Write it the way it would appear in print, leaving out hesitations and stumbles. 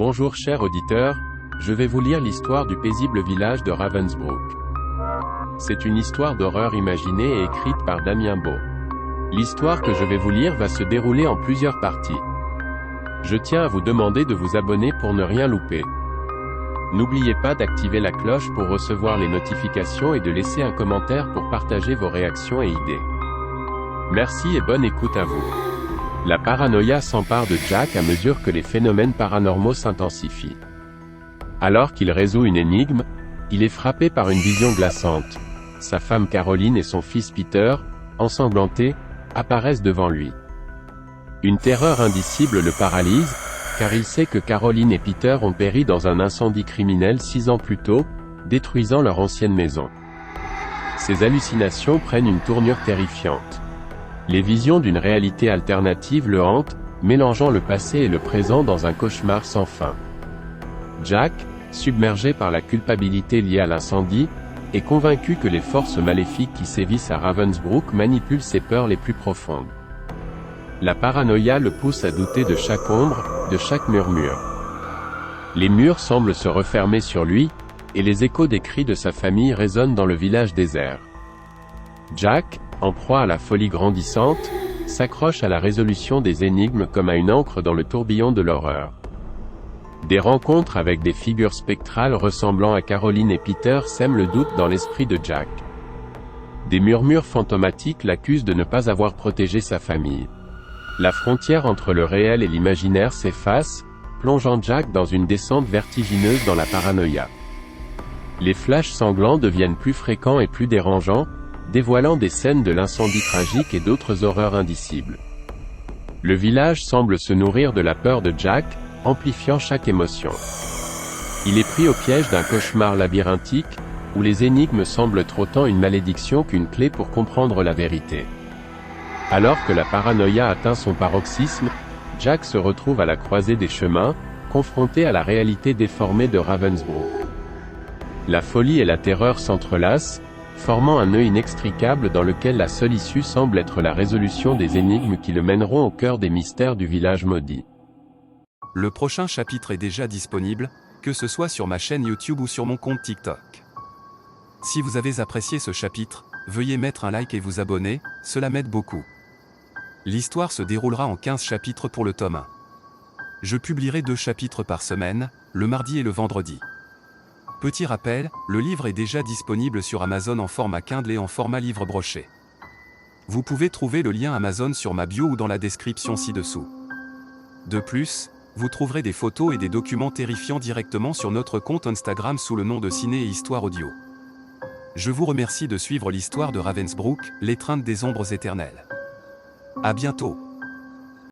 Bonjour chers auditeurs, je vais vous lire l'histoire du paisible village de Ravensbrück. C'est une histoire d'horreur imaginée et écrite par Damien Beau. L'histoire que je vais vous lire va se dérouler en plusieurs parties. Je tiens à vous demander de vous abonner pour ne rien louper. N'oubliez pas d'activer la cloche pour recevoir les notifications et de laisser un commentaire pour partager vos réactions et idées. Merci et bonne écoute à vous. La paranoïa s'empare de Jack à mesure que les phénomènes paranormaux s'intensifient. Alors qu'il résout une énigme, il est frappé par une vision glaçante. Sa femme Caroline et son fils Peter, ensanglantés, apparaissent devant lui. Une terreur indicible le paralyse, car il sait que Caroline et Peter ont péri dans un incendie criminel 6 ans plus tôt, détruisant leur ancienne maison. Ces hallucinations prennent une tournure terrifiante. Les visions d'une réalité alternative le hantent, mélangeant le passé et le présent dans un cauchemar sans fin. Jack, submergé par la culpabilité liée à l'incendie, est convaincu que les forces maléfiques qui sévissent à Ravensbrück manipulent ses peurs les plus profondes. La paranoïa le pousse à douter de chaque ombre, de chaque murmure. Les murs semblent se refermer sur lui, et les échos des cris de sa famille résonnent dans le village désert. Jack, en proie à la folie grandissante, s'accroche à la résolution des énigmes comme à une encre dans le tourbillon de l'horreur. Des rencontres avec des figures spectrales ressemblant à Caroline et Peter sèment le doute dans l'esprit de Jack. Des murmures fantomatiques l'accusent de ne pas avoir protégé sa famille. La frontière entre le réel et l'imaginaire s'efface, plongeant Jack dans une descente vertigineuse dans la paranoïa. Les flashs sanglants deviennent plus fréquents et plus dérangeants, dévoilant des scènes de l'incendie tragique et d'autres horreurs indicibles. Le village semble se nourrir de la peur de Jack, amplifiant chaque émotion. Il est pris au piège d'un cauchemar labyrinthique, où les énigmes semblent autant une malédiction qu'une clé pour comprendre la vérité. Alors que la paranoïa atteint son paroxysme, Jack se retrouve à la croisée des chemins, confronté à la réalité déformée de Ravensbrück. La folie et la terreur s'entrelacent, formant un nœud inextricable dans lequel la seule issue semble être la résolution des énigmes qui le mèneront au cœur des mystères du village maudit. Le prochain chapitre est déjà disponible, que ce soit sur ma chaîne YouTube ou sur mon compte TikTok. Si vous avez apprécié ce chapitre, veuillez mettre un like et vous abonner, cela m'aide beaucoup. L'histoire se déroulera en 15 chapitres pour le tome 1. Je publierai 2 chapitres par semaine, le mardi et le vendredi. Petit rappel, le livre est déjà disponible sur Amazon en format Kindle et en format livre broché. Vous pouvez trouver le lien Amazon sur ma bio ou dans la description ci-dessous. De plus, vous trouverez des photos et des documents terrifiants directement sur notre compte Instagram sous le nom de Ciné et Histoire Audio. Je vous remercie de suivre l'histoire de Ravensbrück, l'étreinte des ombres éternelles. À bientôt.